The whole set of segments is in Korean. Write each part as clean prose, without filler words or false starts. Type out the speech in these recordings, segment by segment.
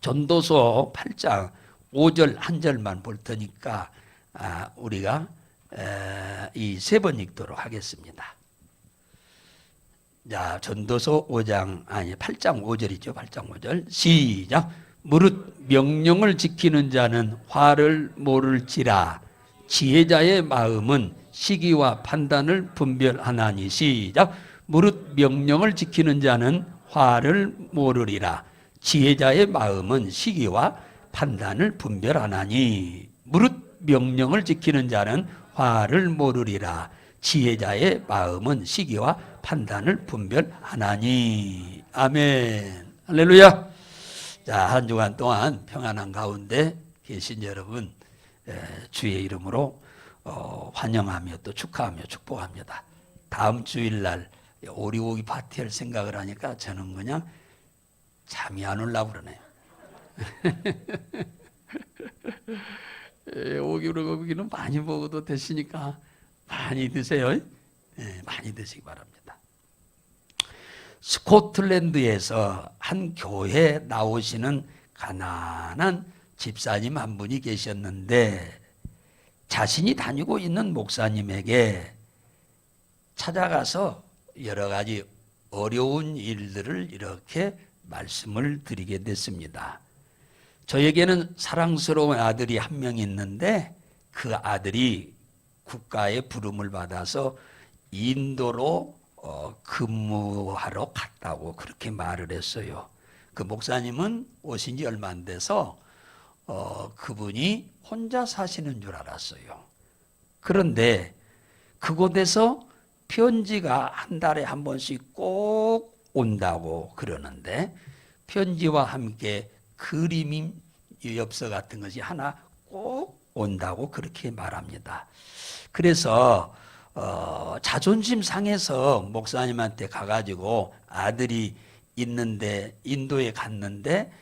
전도서 8장 5절 한 절만 볼 테니까 우리가 이 세 번 읽도록 하겠습니다. 자, 전도서 8장 5절이죠. 8장 5절 시작. 무릇 명령을 지키는 자는 화를 모를지라 지혜자의 마음은 시기와 판단을 분별하나니. 시작. 무릇 명령을 지키는 자는 화를 모르리라 지혜자의 마음은 시기와 판단을 분별하나니. 무릇 명령을 지키는 자는 화를 모르리라 지혜자의 마음은 시기와 판단을 분별하나니. 아멘. 할렐루야. 자, 한 주간 동안 평안한 가운데 계신 여러분 주의 이름으로 환영하며 또 축하하며 축복합니다. 다음 주일날 오리고기 파티할 생각을 하니까 저는 그냥 잠이 안 올라고 그러네요. 오리고기는 많이 먹어도 되시니까 많이 드세요. 많이 드시기 바랍니다. 스코틀랜드에서 한 교회에 나오시는 가난한 집사님 한 분이 계셨는데 자신이 다니고 있는 목사님에게 찾아가서 여러 가지 어려운 일들을 이렇게 말씀을 드리게 됐습니다. 저에게는 사랑스러운 아들이 한 명 있는데 그 아들이 국가의 부름을 받아서 인도로 근무하러 갔다고 그렇게 말을 했어요. 그 목사님은 오신 지 얼마 안 돼서 그분이 혼자 사시는 줄 알았어요. 그런데 그곳에서 편지가 한 달에 한 번씩 꼭 온다고 그러는데 편지와 함께 그림 엽서 같은 것이 하나 꼭 온다고 그렇게 말합니다. 그래서 자존심 상해서 목사님한테 가가지고 아들이 있는데 인도에 갔는데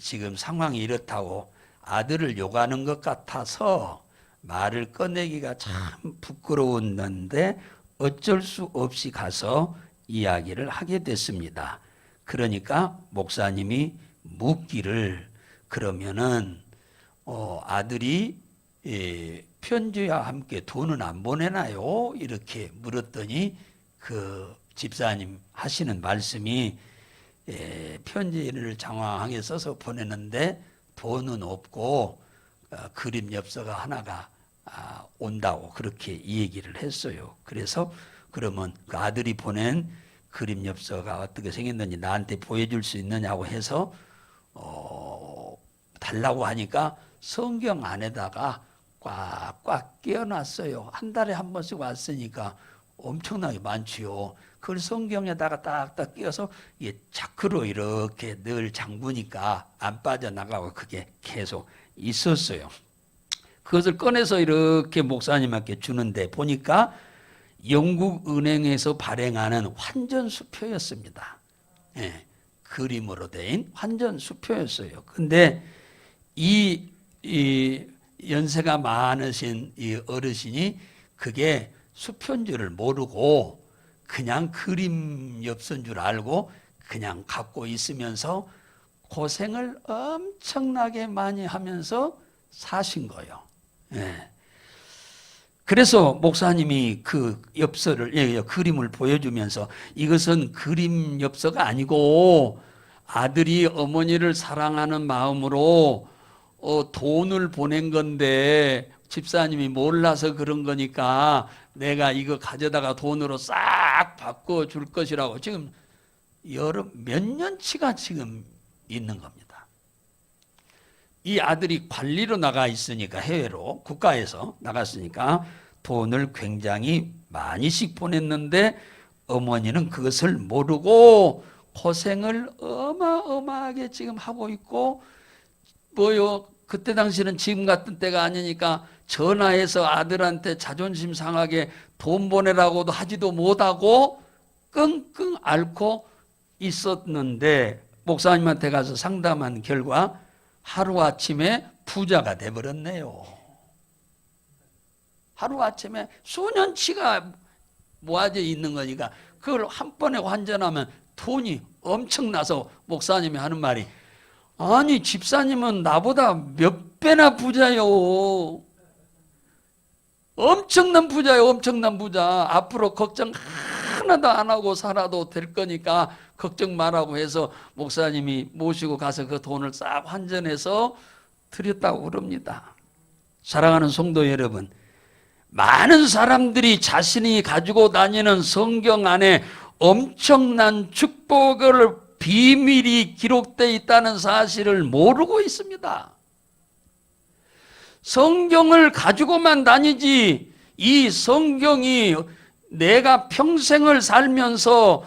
지금 상황이 이렇다고 아들을 욕하는 것 같아서 말을 꺼내기가 참 부끄러웠는데 어쩔 수 없이 가서 이야기를 하게 됐습니다. 그러니까 목사님이 묻기를 그러면은 아들이 편지와 함께 돈은 안 보내나요? 이렇게 물었더니 그 집사님 하시는 말씀이 편지를 장황하게 써서 보내는데 돈은 없고 그림 엽서가 하나가 온다고 그렇게 이 얘기를 했어요. 그래서 그러면 그 아들이 보낸 그림 엽서가 어떻게 생겼는지 나한테 보여줄 수 있느냐고 해서 달라고 하니까 성경 안에다가 꽉꽉 끼워놨어요. 한 달에 한 번씩 왔으니까 엄청나게 많지요. 그걸 성경에다가 딱딱 끼워서 이게 자크로 이렇게 늘 잠그니까 안 빠져나가고 그게 계속 있었어요. 그것을 꺼내서 이렇게 목사님한테 주는데 보니까 영국 은행에서 발행하는 환전수표였습니다. 그림으로 된 환전수표였어요. 근데 이 연세가 많으신 이 어르신이 그게 수표인 줄을 모르고 그냥 그림 엽서인 줄 알고 그냥 갖고 있으면서 고생을 엄청나게 많이 하면서 사신 거예요. 그래서 목사님이 그 엽서를 그림을 보여주면서 이것은 그림 엽서가 아니고 아들이 어머니를 사랑하는 마음으로 돈을 보낸 건데 집사님이 몰라서 그런 거니까 내가 이거 가져다가 돈으로 싹 바꿔줄 것이라고 지금 몇 년치가 지금 있는 겁니다. 이 아들이 관리로 나가 있으니까 해외로 국가에서 나갔으니까 돈을 굉장히 많이씩 보냈는데 어머니는 그것을 모르고 고생을 어마어마하게 지금 하고 있고 그때 당시는 지금 같은 때가 아니니까 전화해서 아들한테 자존심 상하게 돈 보내라고도 하지도 못하고 끙끙 앓고 있었는데 목사님한테 가서 상담한 결과 하루아침에 부자가 돼버렸네요. 하루아침에 수년치가 모아져 있는 거니까 그걸 한 번에 환전하면 돈이 엄청나서 목사님이 하는 말이 아니 집사님은 나보다 몇 배나 부자요. 엄청난 부자예요. 엄청난 부자. 앞으로 걱정 하나도 안 하고 살아도 될 거니까 걱정 말라고 해서 목사님이 모시고 가서 그 돈을 싹 환전해서 드렸다고 그럽니다. 사랑하는 성도 여러분, 많은 사람들이 자신이 가지고 다니는 성경 안에 엄청난 축복을 비밀이 기록되어 있다는 사실을 모르고 있습니다. 성경을 가지고만 다니지 이 성경이 내가 평생을 살면서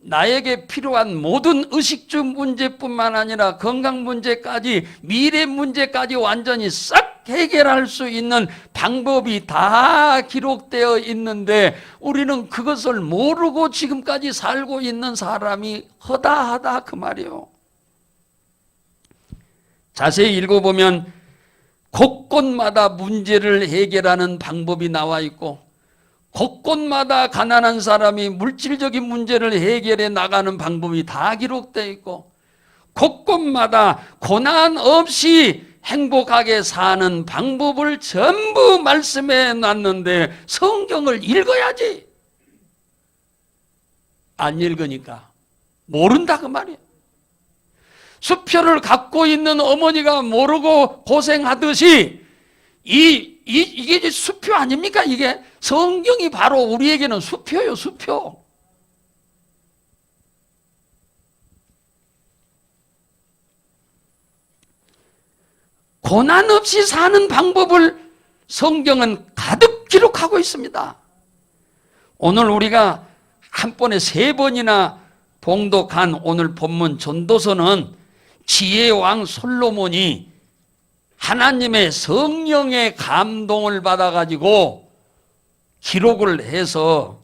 나에게 필요한 모든 의식주 문제뿐만 아니라 건강 문제까지 미래 문제까지 완전히 싹 해결할 수 있는 방법이 다 기록되어 있는데 우리는 그것을 모르고 지금까지 살고 있는 사람이 허다하다 그 말이에요. 자세히 읽어보면 곳곳마다 문제를 해결하는 방법이 나와 있고 곳곳마다 가난한 사람이 물질적인 문제를 해결해 나가는 방법이 다 기록되어 있고 곳곳마다 고난 없이 행복하게 사는 방법을 전부 말씀해 놨는데 성경을 읽어야지. 안 읽으니까 모른다 그 말이에요. 수표를 갖고 있는 어머니가 모르고 고생하듯이 이게 수표 아닙니까? 이게 성경이 바로 우리에게는 수표요, 수표. 고난 없이 사는 방법을 성경은 가득 기록하고 있습니다. 오늘 우리가 한 번에 3번이나 봉독한 오늘 본문 전도서는 지혜의 왕 솔로몬이 하나님의 성령의 감동을 받아가지고 기록을 해서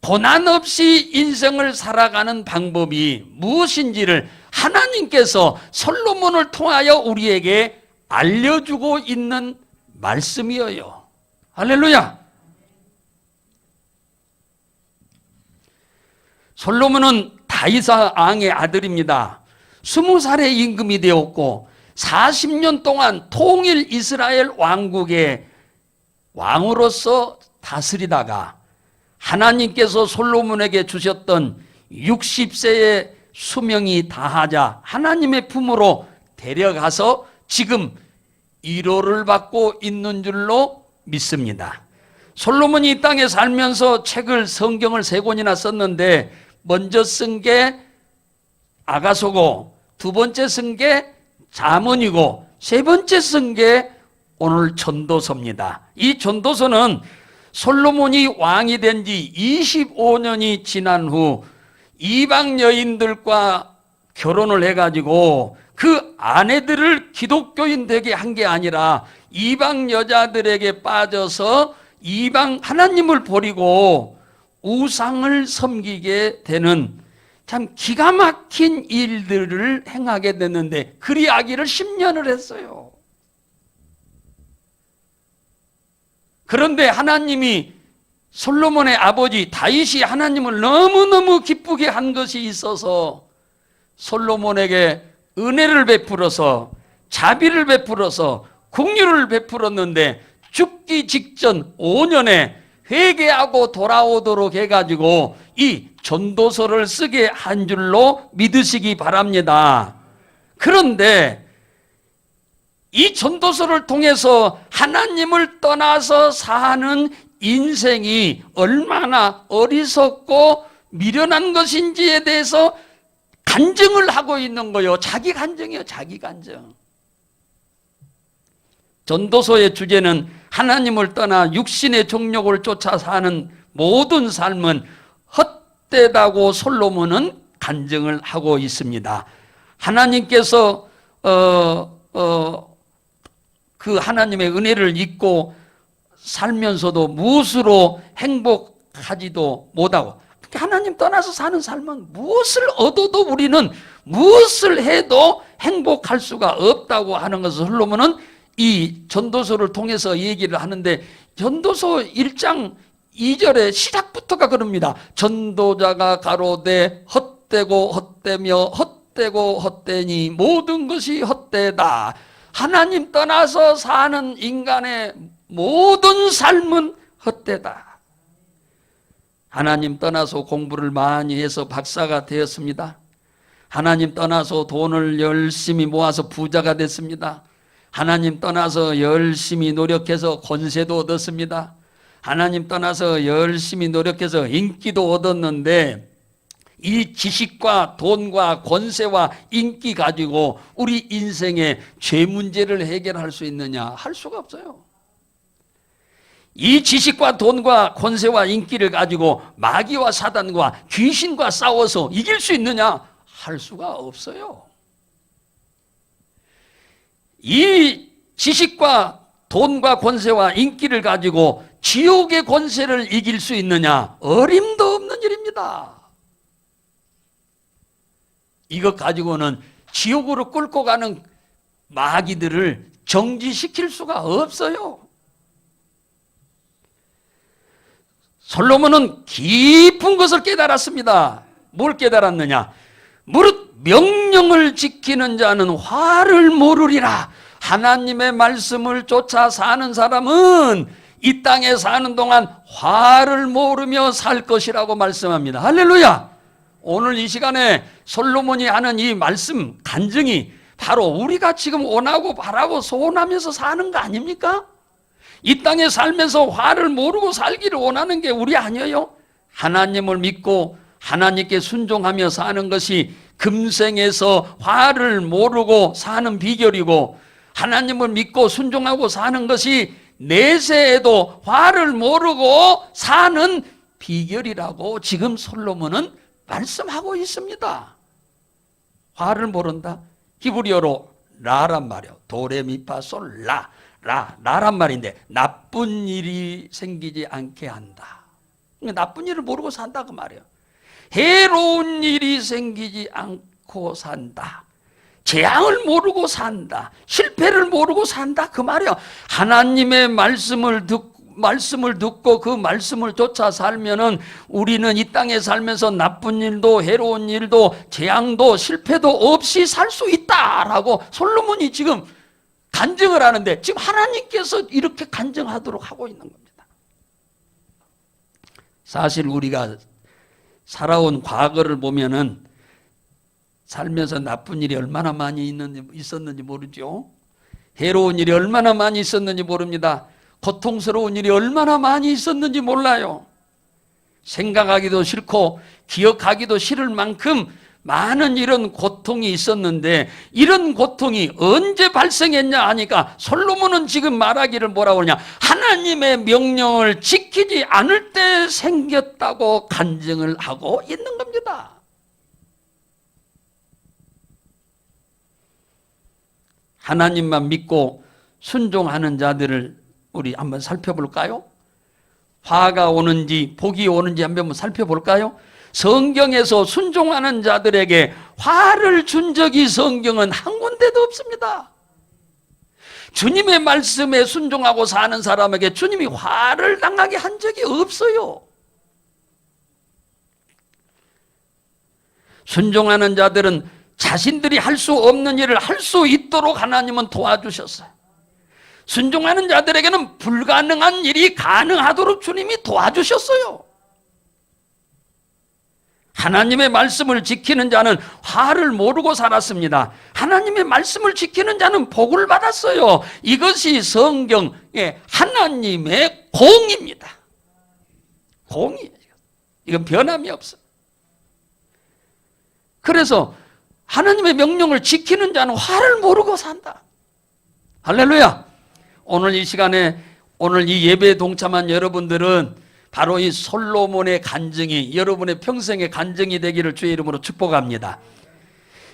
고난 없이 인생을 살아가는 방법이 무엇인지를 하나님께서 솔로몬을 통하여 우리에게 알려주고 있는 말씀이에요. 할렐루야. 솔로몬은 다윗 왕의 아들입니다. 20살에 임금이 되었고 40년 동안 통일 이스라엘 왕국의 왕으로서 다스리다가 하나님께서 솔로몬에게 주셨던 60세의 수명이 다하자 하나님의 품으로 데려가서 지금 위로를 받고 있는 줄로 믿습니다. 솔로몬이 이 땅에 살면서 성경을 3권이나 썼는데 먼저 쓴 게 아가서고 두 번째 쓴 게 잠언이고 세 번째 쓴 게 오늘 전도서입니다. 이 전도서는 솔로몬이 왕이 된 지 25년이 지난 후 이방 여인들과 결혼을 해가지고 그 아내들을 기독교인 되게 한 게 아니라 이방 여자들에게 빠져서 이방 하나님을 버리고 우상을 섬기게 되는 참 기가 막힌 일들을 행하게 됐는데 그리하기를 10년을 했어요. 그런데 하나님이 솔로몬의 아버지 다윗이 하나님을 너무너무 기쁘게 한 것이 있어서 솔로몬에게 은혜를 베풀어서 자비를 베풀어서 긍휼을 베풀었는데 죽기 직전 5년에 회개하고 돌아오도록 해가지고 이 전도서를 쓰게 한 줄로 믿으시기 바랍니다. 그런데 이 전도서를 통해서 하나님을 떠나서 사는 인생이 얼마나 어리석고 미련한 것인지에 대해서 간증을 하고 있는 거예요. 자기 간증이에요. 자기 간증. 전도서의 주제는 하나님을 떠나 육신의 정욕을 쫓아 사는 모든 삶은 헛되다고 솔로몬은 간증을 하고 있습니다. 하나님께서 그 하나님의 은혜를 잊고 살면서도 무엇으로 행복하지도 못하고 하나님 떠나서 사는 삶은 무엇을 얻어도 우리는 무엇을 해도 행복할 수가 없다고 하는 것을 솔로몬은 이 전도서를 통해서 얘기를 하는데 전도서 1장 2절의 시작부터가 그럽니다. 전도자가 가로되 헛되고 헛되며 헛되고 헛되니 모든 것이 헛되다. 하나님 떠나서 사는 인간의 모든 삶은 헛되다. 하나님 떠나서 공부를 많이 해서 박사가 되었습니다. 하나님 떠나서 돈을 열심히 모아서 부자가 됐습니다. 하나님 떠나서 열심히 노력해서 권세도 얻었습니다. 하나님 떠나서 열심히 노력해서 인기도 얻었는데 이 지식과 돈과 권세와 인기 가지고 우리 인생의 죄 문제를 해결할 수 있느냐? 할 수가 없어요. 이 지식과 돈과 권세와 인기를 가지고 마귀와 사단과 귀신과 싸워서 이길 수 있느냐? 할 수가 없어요. 이 지식과 돈과 권세와 인기를 가지고 지옥의 권세를 이길 수 있느냐? 어림도 없는 일입니다. 이것 가지고는 지옥으로 끌고 가는 마귀들을 정지시킬 수가 없어요. 솔로몬은 깊은 것을 깨달았습니다. 뭘 깨달았느냐? 무릇 명령을 지키는 자는 화를 모르리라. 하나님의 말씀을 쫓아 사는 사람은 이 땅에 사는 동안 화를 모르며 살 것이라고 말씀합니다. 할렐루야! 오늘 이 시간에 솔로몬이 하는 이 말씀 간증이 바로 우리가 지금 원하고 바라고 소원하면서 사는 거 아닙니까? 이 땅에 살면서 화를 모르고 살기를 원하는 게 우리 아니에요? 하나님을 믿고 하나님께 순종하며 사는 것이 금생에서 화를 모르고 사는 비결이고, 하나님을 믿고 순종하고 사는 것이 내세에도 화를 모르고 사는 비결이라고 지금 솔로몬은 말씀하고 있습니다. 화를 모른다? 히브리어로 라란 말이에요. 도레미파솔 라란 말인데 나쁜 일이 생기지 않게 한다. 나쁜 일을 모르고 산다 그 말이에요. 해로운 일이 생기지 않고 산다. 재앙을 모르고 산다. 실패를 모르고 산다 그 말이에요. 하나님의 말씀을 듣고 그 말씀을 쫓아 살면은 우리는 이 땅에 살면서 나쁜 일도 해로운 일도 재앙도 실패도 없이 살 수 있다라고 솔로몬이 지금 간증을 하는데, 지금 하나님께서 이렇게 간증하도록 하고 있는 겁니다. 사실 우리가 살아온 과거를 보면은 살면서 나쁜 일이 얼마나 많이 있었는지 모르죠. 해로운 일이 얼마나 많이 있었는지 모릅니다. 고통스러운 일이 얼마나 많이 있었는지 몰라요. 생각하기도 싫고 기억하기도 싫을 만큼 많은 이런 고통이 있었는데, 이런 고통이 언제 발생했냐 하니까 솔로몬은 지금 말하기를 뭐라고 하냐? 하나님의 명령을 지키지 않을 때 생겼다고 간증을 하고 있는 겁니다. 하나님만 믿고 순종하는 자들을 우리 한번 살펴볼까요? 화가 오는지 복이 오는지 한번 살펴볼까요? 성경에서 순종하는 자들에게 화를 준 적이 성경은 한 군데도 없습니다. 주님의 말씀에 순종하고 사는 사람에게 주님이 화를 당하게 한 적이 없어요. 순종하는 자들은 자신들이 할 수 없는 일을 할 수 있도록 하나님은 도와주셨어요. 순종하는 자들에게는 불가능한 일이 가능하도록 주님이 도와주셨어요. 하나님의 말씀을 지키는 자는 화를 모르고 살았습니다. 하나님의 말씀을 지키는 자는 복을 받았어요. 이것이 성경의 하나님의 공입니다. 공이에요. 이건 변함이 없어요. 그래서 하나님의 명령을 지키는 자는 화를 모르고 산다. 할렐루야. 오늘 이 시간에 오늘 이 예배에 동참한 여러분들은 바로 이 솔로몬의 간증이 여러분의 평생의 간증이 되기를 주의 이름으로 축복합니다.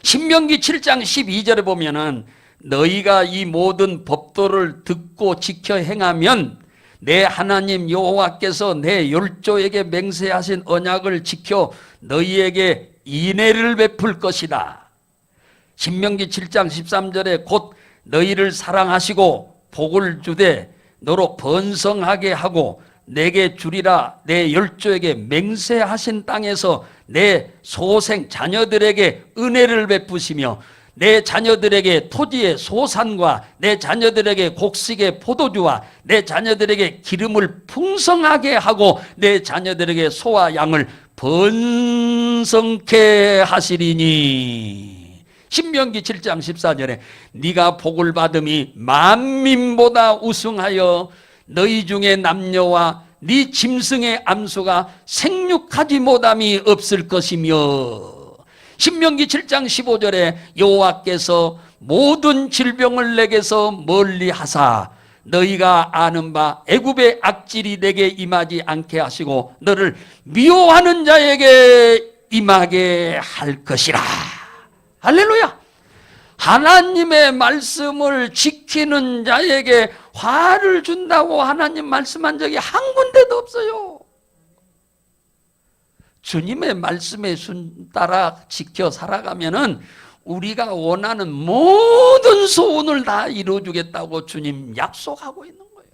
신명기 7장 12절에 보면은 너희가 이 모든 법도를 듣고 지켜 행하면 내 하나님 여호와께서 내 율조에게 맹세하신 언약을 지켜 너희에게 인애를 베풀 것이다. 신명기 7장 13절에 곧 너희를 사랑하시고 복을 주되 너로 번성하게 하고 내게 주리라 내 열조에게 맹세하신 땅에서 내 소생 자녀들에게 은혜를 베푸시며 내 자녀들에게 토지의 소산과 내 자녀들에게 곡식의 포도주와 내 자녀들에게 기름을 풍성하게 하고 내 자녀들에게 소와 양을 번성케 하시리니. 신명기 7장 14절에 네가 복을 받음이 만민보다 우승하여 너희 중에 남녀와 네 짐승의 암소가 생육하지 못함이 없을 것이며. 신명기 7장 15절에 여호와께서 모든 질병을 내게서 멀리 하사 너희가 아는 바 애굽의 악질이 내게 임하지 않게 하시고 너를 미워하는 자에게 임하게 할 것이라. 할렐루야. 하나님의 말씀을 지키는 자에게 화를 준다고 하나님 말씀한 적이 한 군데도 없어요. 주님의 말씀에 따라 지켜 살아가면은 우리가 원하는 모든 소원을 다 이루어주겠다고 주님 약속하고 있는 거예요.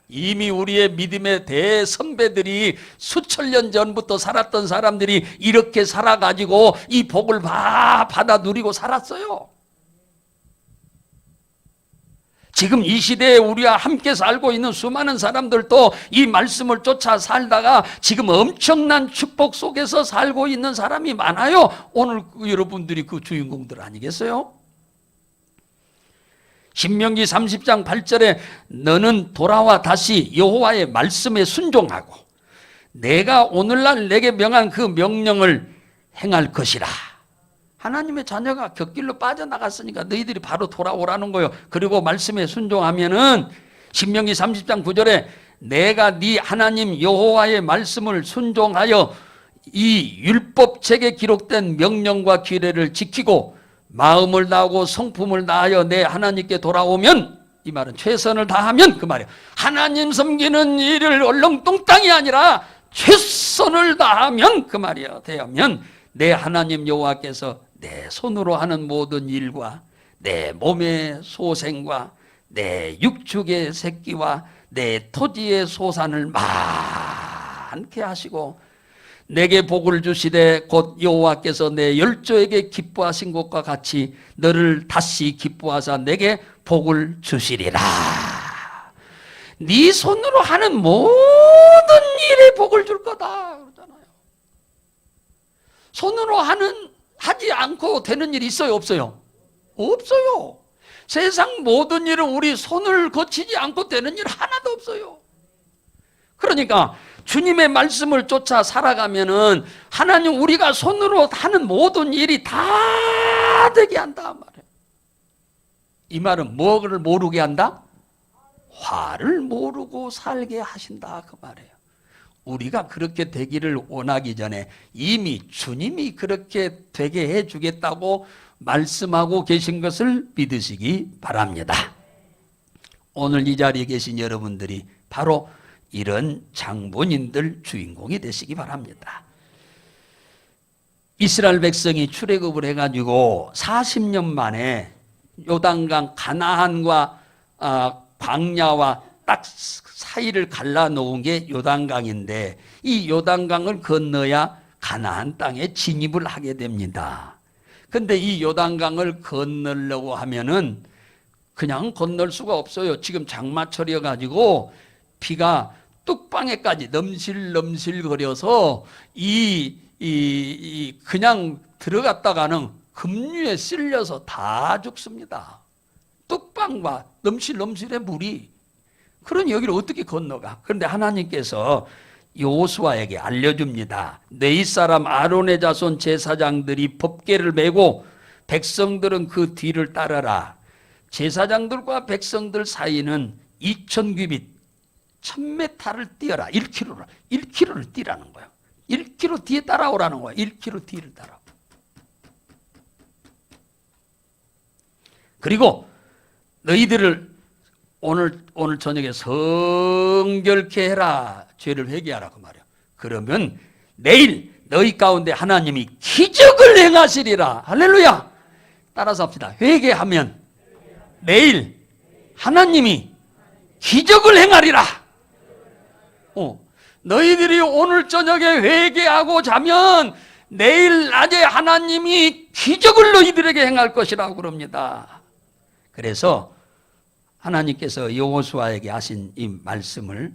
이미 우리의 믿음의 대선배들이 수천 년 전부터 살았던 사람들이 이렇게 살아가지고 이 복을 받아 누리고 살았어요. 지금 이 시대에 우리와 함께 살고 있는 수많은 사람들도 이 말씀을 쫓아 살다가 지금 엄청난 축복 속에서 살고 있는 사람이 많아요. 오늘 여러분들이 그 주인공들 아니겠어요? 신명기 30장 8절에 너는 돌아와 다시 여호와의 말씀에 순종하고 내가 오늘날 내게 명한 그 명령을 행할 것이라. 하나님의 자녀가 곁길로 빠져나갔으니까 너희들이 바로 돌아오라는 거예요. 그리고 말씀에 순종하면은 신명기 30장 9절에 내가 네 하나님 여호와의 말씀을 순종하여 이 율법책에 기록된 명령과 규례를 지키고 마음을 다하고 성품을 다하여 내 하나님께 돌아오면, 이 말은 최선을 다하면 그 말이에요. 하나님 섬기는 일을 얼렁뚱땅이 아니라 최선을 다하면 그 말이에요. 대하면 내 하나님 여호와께서 내 손으로 하는 모든 일과 내 몸의 소생과 내 육축의 새끼와 내 토지의 소산을 많게 하시고 내게 복을 주시되 곧 여호와께서 내 열조에게 기뻐하신 것과 같이 너를 다시 기뻐하사 내게 복을 주시리라. 네 손으로 하는 모든 일에 복을 줄 거다 그러잖아요. 손으로 하지 않고 되는 일이 있어요, 없어요? 없어요. 세상 모든 일은 우리 손을 거치지 않고 되는 일 하나도 없어요. 그러니까 주님의 말씀을 쫓아 살아가면은 하나님 우리가 손으로 하는 모든 일이 다 되게 한다 말이에요. 이 말은 뭐를 모르게 한다? 화를 모르고 살게 하신다 그 말이에요. 우리가 그렇게 되기를 원하기 전에 이미 주님이 그렇게 되게 해주겠다고 말씀하고 계신 것을 믿으시기 바랍니다. 오늘 이 자리에 계신 여러분들이 바로 이런 장본인들 주인공이 되시기 바랍니다. 이스라엘 백성이 출애굽을 해가지고 40년 만에 요단강 가나안과 광야와 딱 사이를 갈라놓은 게 요단강인데 이 요단강을 건너야 가나안 땅에 진입을 하게 됩니다. 근데 이 요단강을 건너려고 하면은 그냥 건널 수가 없어요. 지금 장마철이어가지고 비가 뚝방에까지 넘실넘실 거려서 그냥 들어갔다가는 급류에 쓸려서 다 죽습니다. 뚝방과 넘실넘실의 물이. 그러니 여기를 어떻게 건너가? 그런데 하나님께서 여호수아에게 알려줍니다. 네 사람 아론의 자손 제사장들이 법궤를 메고 백성들은 그 뒤를 따르라. 제사장들과 백성들 사이는 2000규빗 1000m를 뛰어라. 1km를 뛰라는 거예요. 1km 뒤에 따라오라는 거예요. 1km 뒤를 따라. 그리고 너희들을 오늘 저녁에 성결케 해라. 죄를 회개하라 그 말이에요. 그러면 내일 너희 가운데 하나님이 기적을 행하시리라. 할렐루야. 따라서 합시다. 회개하면 내일 하나님이 기적을 행하리라. 너희들이 오늘 저녁에 회개하고 자면 내일 낮에 하나님이 기적을 너희들에게 행할 것이라고 그럽니다. 그래서 하나님께서 여호수아에게 하신 이 말씀을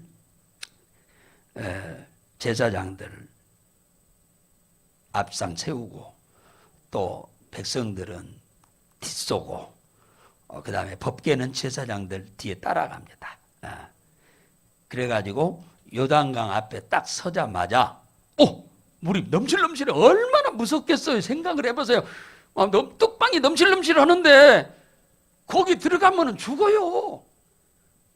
제사장들 앞상 세우고 또 백성들은 뒷쏘고 그 다음에 법궤는 제사장들 뒤에 따라갑니다. 그래가지고 요단강 앞에 딱 서자마자 물이 넘실넘실해. 얼마나 무섭겠어요. 생각을 해보세요. 뚝방이 넘실넘실 하는데 거기 들어가면 죽어요.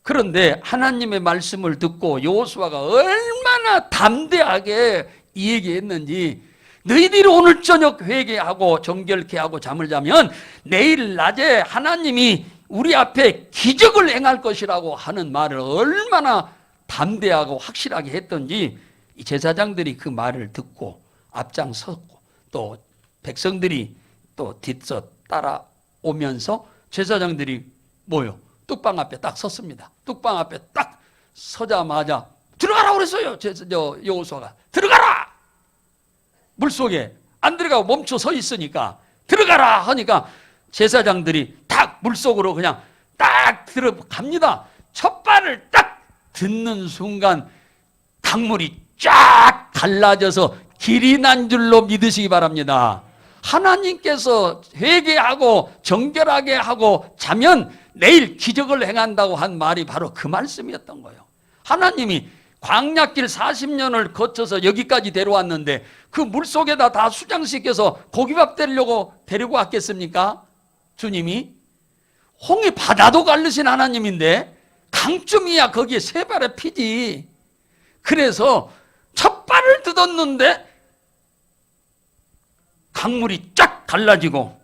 그런데 하나님의 말씀을 듣고 여호수아가 얼마나 담대하게 이 얘기했는지, 너희들이 오늘 저녁 회개하고 정결케 하고 잠을 자면 내일 낮에 하나님이 우리 앞에 기적을 행할 것이라고 하는 말을 얼마나 담대하고 확실하게 했던지, 이 제사장들이 그 말을 듣고 앞장섰고 또 백성들이 또 뒤서 따라오면서 제사장들이 뚝방 앞에 딱 섰습니다. 뚝방 앞에 딱 서자마자 들어가라 그랬어요. 여호수아가 들어가라! 물속에 안 들어가고 멈춰 서 있으니까 들어가라 하니까 제사장들이 딱 물속으로 그냥 딱 들어갑니다. 첫 발을 딱 딛는 순간 강물이 쫙 갈라져서 길이 난 줄로 믿으시기 바랍니다. 하나님께서 회개하고 정결하게 하고 자면 내일 기적을 행한다고 한 말이 바로 그 말씀이었던 거예요. 하나님이 광야길 40년을 거쳐서 여기까지 데려왔는데 그 물속에다 다 수장시켜서 고기밥 되려고 데리고 왔겠습니까? 주님이 홍해 바다도 갈르신 하나님인데 강쯤이야 거기에 세 발의 피지. 그래서 첫 발을 뜯었는데 강물이 쫙 갈라지고,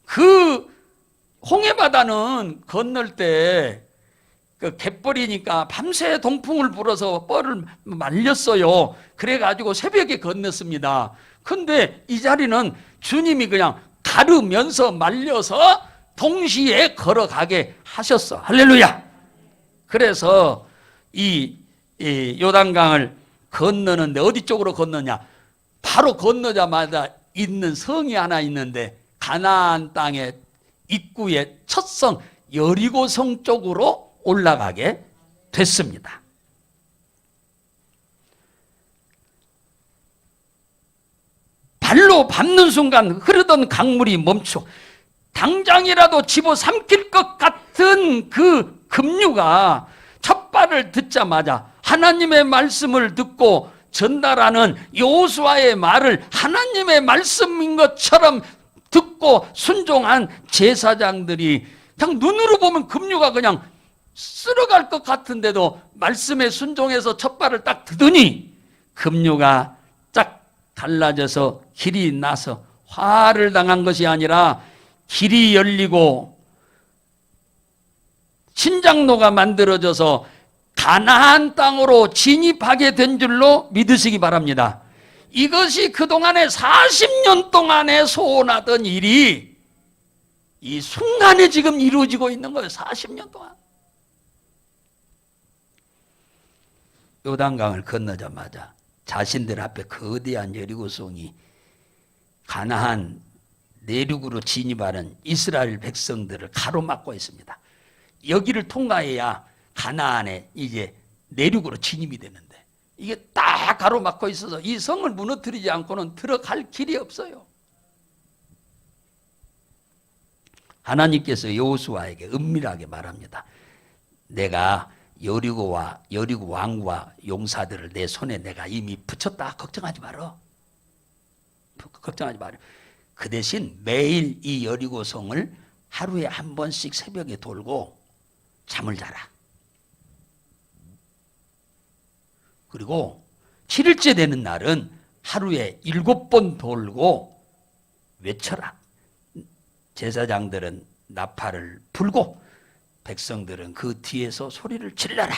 그 홍해바다는 건널 때 그 갯벌이니까 밤새 동풍을 불어서 뻘을 말렸어요. 그래가지고 새벽에 건넜습니다. 근데 이 자리는 주님이 그냥 가르면서 말려서 동시에 걸어가게 하셨어. 할렐루야. 그래서 이 요단강을 건너는데 어디 쪽으로 건너냐, 바로 건너자마자 있는 성이 하나 있는데 가나안 땅의 입구의 첫 성 여리고성 쪽으로 올라가게 됐습니다. 발로 밟는 순간 흐르던 강물이 멈추고 당장이라도 집어삼킬 것 같은 그 급류가 첫 발을 듣자마자 하나님의 말씀을 듣고 전달하는 여호수아의 말을 하나님의 말씀인 것처럼 듣고 순종한 제사장들이 그냥 눈으로 보면 급류가 그냥 쓸어갈 것 같은데도 말씀에 순종해서 첫 발을 딱 드더니 급류가 쫙 갈라져서 길이 나서 화를 당한 것이 아니라 길이 열리고 신장로가 만들어져서 가나안 땅으로 진입하게 된 줄로 믿으시기 바랍니다. 이것이 그동안에 40년 동안에 소원하던 일이 이 순간에 지금 이루어지고 있는 거예요. 40년 동안. 요단강을 건너자마자 자신들 앞에 거대한 여리고성이 가나안 내륙으로 진입하는 이스라엘 백성들을 가로막고 있습니다. 여기를 통과해야 가나안에 이제 내륙으로 진입이 되는데 이게 딱 가로막고 있어서 이 성을 무너뜨리지 않고는 들어갈 길이 없어요. 하나님께서 여호수아에게 은밀하게 말합니다. 내가 여리고 왕과 용사들을 내 손에 내가 이미 붙였다. 걱정하지 마라. 걱정하지 마라. 그 대신 매일 이 여리고 성을 하루에 한 번씩 새벽에 돌고 잠을 자라. 그리고 7일째 되는 날은 하루에 7번 돌고 외쳐라. 제사장들은 나팔을 불고 백성들은 그 뒤에서 소리를 질러라.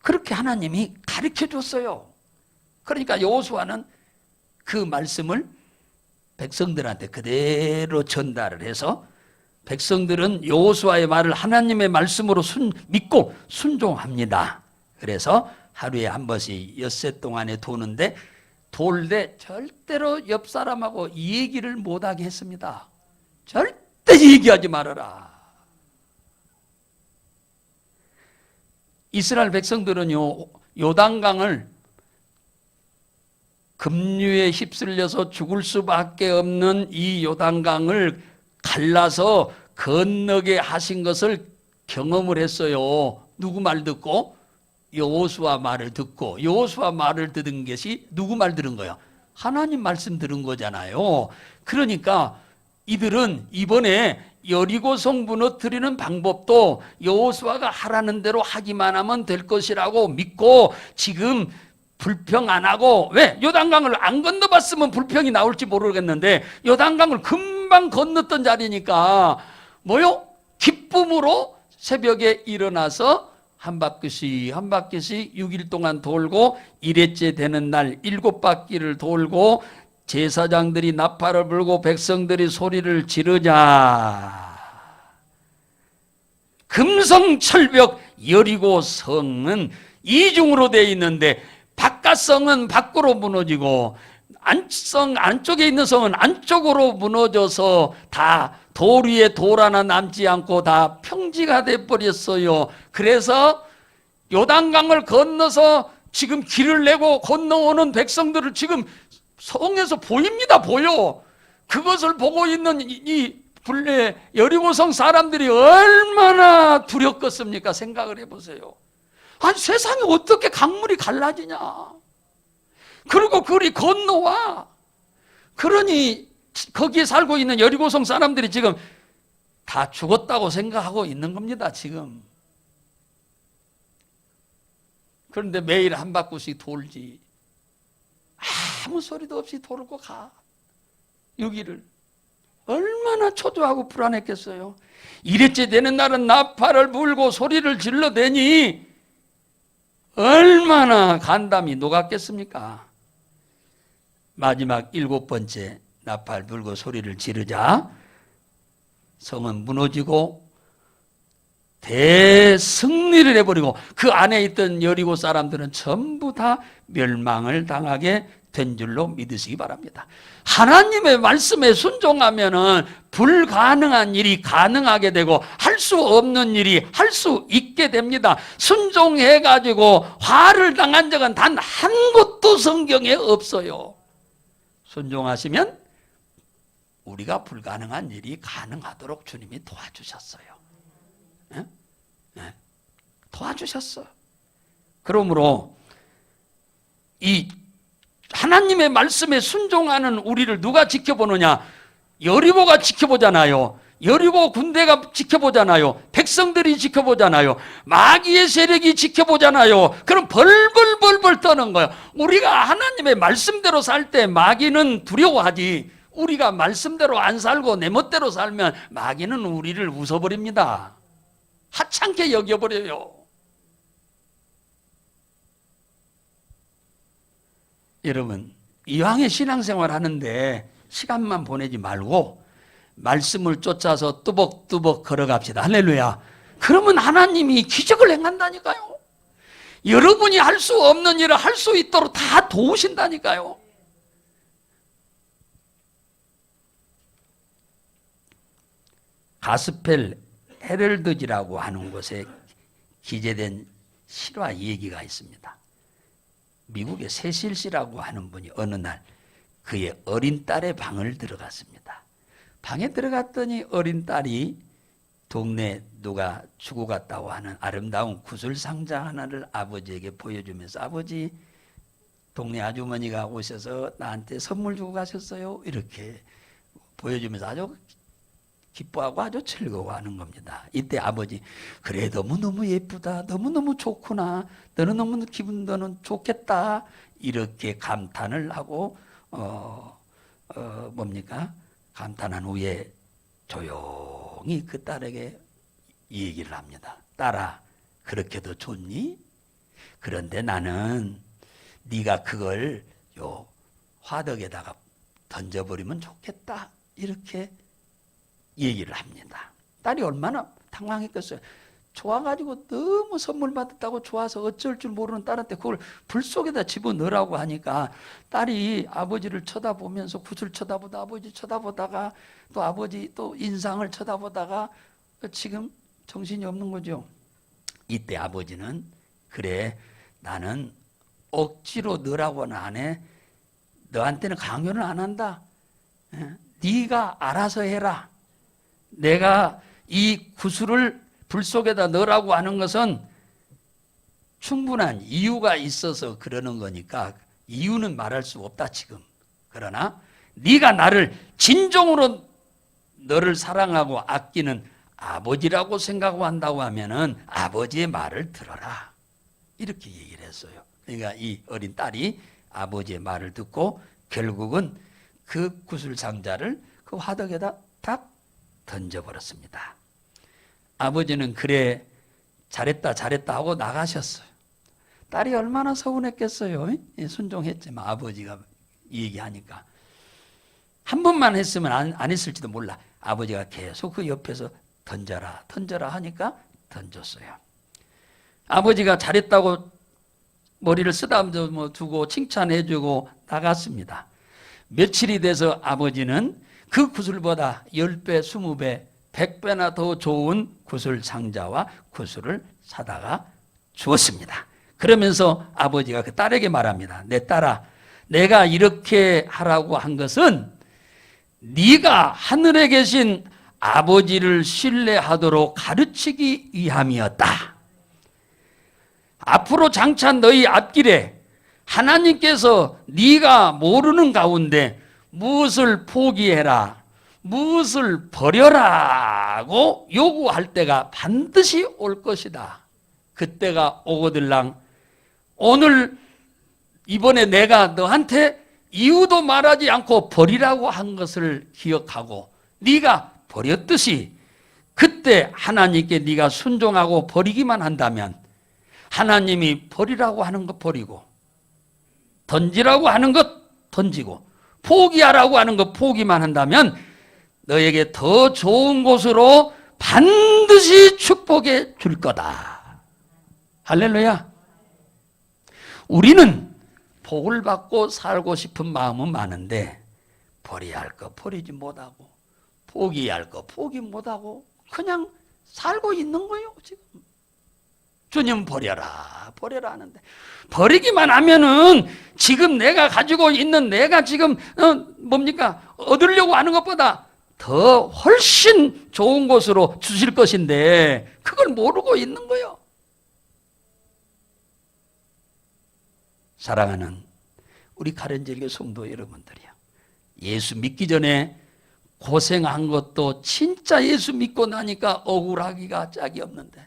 그렇게 하나님이 가르쳐 줬어요. 그러니까 여호수아는 그 말씀을 백성들한테 그대로 전달을 해서 백성들은 여호수아의 말을 하나님의 말씀으로 믿고 순종합니다. 그래서 하루에 한 번씩 엿새 동안에 도는데 돌 때 절대로 옆 사람하고 이 얘기를 못하게 했습니다. 절대 얘기하지 말아라. 이스라엘 백성들은요, 요단강을 급류에 휩쓸려서 죽을 수밖에 없는 이 요단강을 갈라서 건너게 하신 것을 경험을 했어요. 누구 말 듣고? 여호수아 말을 듣고. 여호수아 말을 들은 것이 누구 말 들은 거야? 하나님 말씀 들은 거잖아요. 그러니까 이들은 이번에 여리고성 무너뜨리는 방법도 여호수아가 하라는 대로 하기만 하면 될 것이라고 믿고 지금 불평 안 하고, 왜? 요단강을 안 건너봤으면 불평이 나올지 모르겠는데 요단강을 금방 건넜던 자리니까 뭐요? 기쁨으로 새벽에 일어나서 한 바퀴씩 6일 동안 돌고 1회째 되는 날 7바퀴를 돌고 제사장들이 나팔을 불고 백성들이 소리를 지르자 금성철벽 여리고성은 이중으로 되어 있는데 바깥성은 밖으로 무너지고 안쪽에 있는 성은 안쪽으로 무너져서 다 돌 위에 돌 하나 남지 않고 다 평지가 돼버렸어요. 그래서 요단강을 건너서 지금 길을 내고 건너오는 백성들을 지금 성에서 보입니다. 보여. 그것을 보고 있는 이 여리고성 사람들이 얼마나 두렵겠습니까? 생각을 해보세요. 아니, 세상에 어떻게 강물이 갈라지냐. 그리고 그리 건너와. 그러니 거기에 살고 있는 여리고성 사람들이 지금 다 죽었다고 생각하고 있는 겁니다. 지금. 그런데 매일 한 바퀴씩 돌지. 아무 소리도 없이 돌고 가. 6일을. 얼마나 초조하고 불안했겠어요. 1회째 되는 날은 나팔을 불고 소리를 질러대니 얼마나 간담이 녹았겠습니까? 마지막 7번째 나팔 불고 소리를 지르자 성은 무너지고 대승리를 해버리고 그 안에 있던 여리고 사람들은 전부 다 멸망을 당하게 된 줄로 믿으시기 바랍니다. 하나님의 말씀에 순종하면은 불가능한 일이 가능하게 되고 할 수 없는 일이 할 수 있게 됩니다. 순종해가지고 화를 당한 적은 단 한 곳도 성경에 없어요. 순종하시면 우리가 불가능한 일이 가능하도록 주님이 도와주셨어요. 네? 네. 도와주셨어. 그러므로 이 하나님의 말씀에 순종하는 우리를 누가 지켜보느냐? 여리고가 지켜보잖아요. 여리고 군대가 지켜보잖아요. 백성들이 지켜보잖아요. 마귀의 세력이 지켜보잖아요. 그럼 벌벌벌벌 떠는 거예요. 우리가 하나님의 말씀대로 살 때 마귀는 두려워하지. 우리가 말씀대로 안 살고 내 멋대로 살면 마귀는 우리를 웃어버립니다. 하찮게 여겨버려요. 여러분, 이왕에 신앙생활 하는데 시간만 보내지 말고 말씀을 쫓아서 뚜벅뚜벅 걸어갑시다. 할렐루야. 그러면 하나님이 기적을 행한다니까요. 여러분이 할 수 없는 일을 할 수 있도록 다 도우신다니까요. 가스펠 헤럴드지라고 하는 곳에 기재된 실화 얘기가 있습니다. 미국의 세실 씨라고 하는 분이 어느 날 그의 어린 딸의 방을 들어갔습니다. 방에 들어갔더니 어린 딸이 동네 누가 주고 갔다고 하는 아름다운 구슬상자 하나를 아버지에게 보여주면서 아버지, 동네 아주머니가 오셔서 나한테 선물 주고 가셨어요. 이렇게 보여주면서 아주 기뻐하고 아주 즐거워하는 겁니다. 이때 아버지, 그래 너무너무 예쁘다. 너무너무 좋구나. 너는 너무 너는 좋겠다. 이렇게 감탄을 하고 감탄한 후에 조용히 그 딸에게 이 얘기를 합니다. 딸아, 그렇게도 좋니? 그런데 나는 네가 그걸 요 화덕에다가 던져버리면 좋겠다. 이렇게 얘기를 합니다. 딸이 얼마나 당황했겠어요. 좋아가지고 너무 선물 받았다고 좋아서 어쩔 줄 모르는 딸한테 그걸 불 속에다 집어넣으라고 하니까 딸이 아버지를 쳐다보면서 굿을 쳐다보다 아버지 쳐다보다가 또 아버지 또 인상을 쳐다보다가 지금 정신이 없는 거죠. 이때 아버지는 그래 나는 억지로 넣으라고는 안 해. 너한테는 강요는 안 한다. 네가 알아서 해라. 내가 이 구슬을 불 속에다 넣으라고 하는 것은 충분한 이유가 있어서 그러는 거니까 이유는 말할 수 없다 지금. 그러나 네가 나를 진정으로 너를 사랑하고 아끼는 아버지라고 생각한다고 하면은 아버지의 말을 들어라. 이렇게 얘기를 했어요. 그러니까 이 어린 딸이 아버지의 말을 듣고 결국은 그 구슬 상자를 그 화덕에다 탁 던져버렸습니다. 아버지는 그래 잘했다 잘했다 하고 나가셨어요. 딸이 얼마나 서운했겠어요. 순종했지만 아버지가 얘기하니까 한 번만 했으면 안 했을지도 몰라. 아버지가 계속 그 옆에서 던져라 던져라 하니까 던졌어요. 아버지가 잘했다고 머리를 쓰다듬어 두고 칭찬해주고 나갔습니다. 며칠이 돼서 아버지는 그 구슬보다 10배, 20배, 100배나 더 좋은 구슬 상자와 구슬을 사다가 주었습니다. 그러면서 아버지가 그 딸에게 말합니다. 내 딸아, 내가 이렇게 하라고 한 것은 네가 하늘에 계신 아버지를 신뢰하도록 가르치기 위함이었다. 앞으로 장차 너희 앞길에 하나님께서 네가 모르는 가운데 무엇을 포기해라, 무엇을 버려라고 요구할 때가 반드시 올 것이다. 그때가 오거들랑 오늘 이번에 내가 너한테 이유도 말하지 않고 버리라고 한 것을 기억하고 네가 버렸듯이 그때 하나님께 네가 순종하고 버리기만 한다면 하나님이 버리라고 하는 것 버리고 던지라고 하는 것 던지고 포기하라고 하는 것 포기만 한다면 너에게 더 좋은 곳으로 반드시 축복해 줄 거다. 할렐루야. 우리는 복을 받고 살고 싶은 마음은 많은데 버려야 할 거 버리지 못하고 포기해야 할 거 포기 못하고 그냥 살고 있는 거예요. 지금 주님 버려라 버려라 하는데 버리기만 하면은 지금 내가 가지고 있는 내가 지금 뭡니까 얻으려고 하는 것보다 더 훨씬 좋은 곳으로 주실 것인데 그걸 모르고 있는 거예요. 사랑하는 우리 가련제일교 성도 여러분들이요, 예수 믿기 전에 고생한 것도 진짜 예수 믿고 나니까 억울하기가 짝이 없는데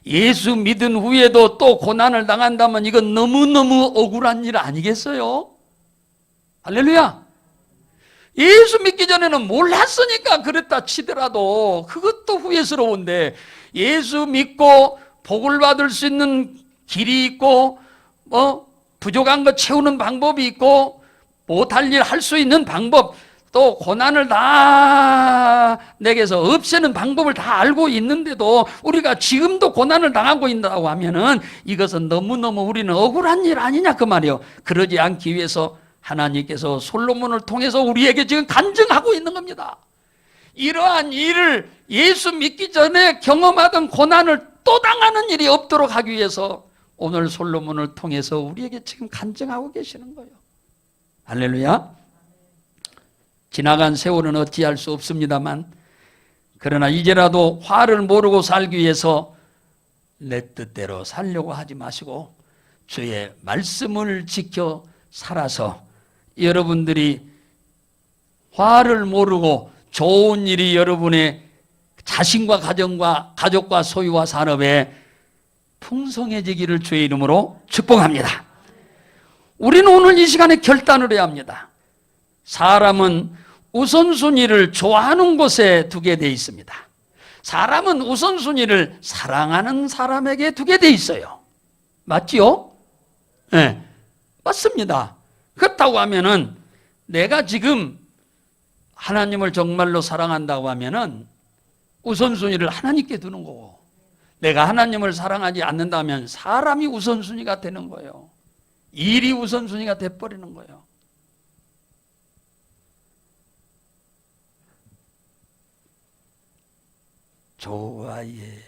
예수 믿은 후에도 또 고난을 당한다면 이건 너무너무 억울한 일 아니겠어요? 할렐루야. 예수 믿기 전에는 몰랐으니까 그랬다 치더라도 그것도 후회스러운데 예수 믿고 복을 받을 수 있는 길이 있고 부족한 거 채우는 방법이 있고 못할 일 할 수 있는 방법 또 고난을 다 내게서 없애는 방법을 다 알고 있는데도 우리가 지금도 고난을 당하고 있다고 하면은 이것은 너무너무 우리는 억울한 일 아니냐 그 말이에요. 그러지 않기 위해서 하나님께서 솔로몬을 통해서 우리에게 지금 간증하고 있는 겁니다. 이러한 일을 예수 믿기 전에 경험하던 고난을 또 당하는 일이 없도록 하기 위해서 오늘 솔로몬을 통해서 우리에게 지금 간증하고 계시는 거예요. 할렐루야. 지나간 세월은 어찌할 수 없습니다만 그러나 이제라도 화를 모르고 살기 위해서 내 뜻대로 살려고 하지 마시고 주의 말씀을 지켜 살아서 여러분들이 화를 모르고 좋은 일이 여러분의 자신과 가정과 가족과 소유와 산업에 풍성해지기를 주의 이름으로 축복합니다. 우리는 오늘 이 시간에 결단을 해야 합니다. 사람은 우선순위를 좋아하는 곳에 두게 돼 있습니다. 사람은 우선순위를 사랑하는 사람에게 두게 돼 있어요. 맞지요? 네, 맞습니다. 그렇다고 하면은 내가 지금 하나님을 정말로 사랑한다고 하면은 우선순위를 하나님께 두는 거고 내가 하나님을 사랑하지 않는다면 사람이 우선순위가 되는 거예요. 일이 우선순위가 돼버리는 거예요. 좋아해,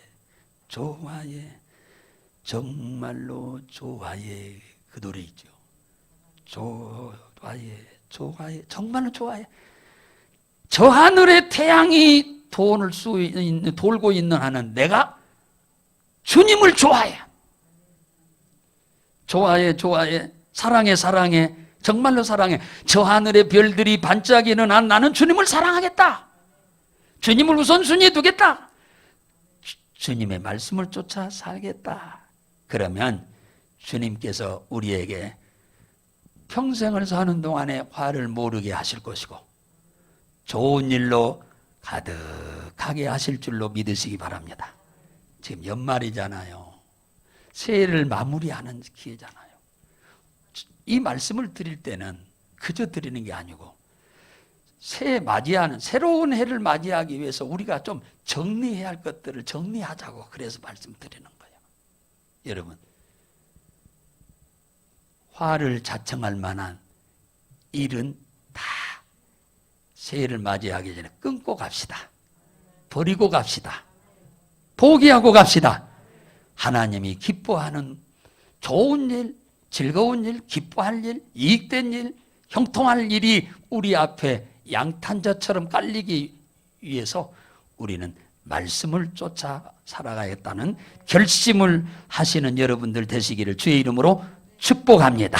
좋아해, 정말로 좋아해. 그 노래 있죠. 좋아해, 좋아해, 정말로 좋아해. 저 하늘의 태양이 돌고 있는 한은 내가 주님을 좋아해. 좋아해, 좋아해, 사랑해, 사랑해, 정말로 사랑해. 저 하늘의 별들이 반짝이는 한 나는 주님을 사랑하겠다. 주님을 우선순위에 두겠다. 주님의 말씀을 쫓아 살겠다. 그러면 주님께서 우리에게 평생을 사는 동안에 화를 모르게 하실 것이고 좋은 일로 가득하게 하실 줄로 믿으시기 바랍니다. 지금 연말이잖아요. 새해를 마무리하는 기회잖아요. 이 말씀을 드릴 때는 그저 드리는 게 아니고 새해 맞이하는, 새로운 해를 맞이하기 위해서 우리가 좀 정리해야 할 것들을 정리하자고 그래서 말씀드리는 거예요. 여러분, 화를 자청할 만한 일은 다 새해를 맞이하기 전에 끊고 갑시다. 버리고 갑시다. 포기하고 갑시다. 하나님이 기뻐하는 좋은 일, 즐거운 일, 기뻐할 일, 이익된 일, 형통할 일이 우리 앞에 양탄자처럼 깔리기 위해서 우리는 말씀을 쫓아 살아가겠다는 결심을 하시는 여러분들 되시기를 주의 이름으로 축복합니다.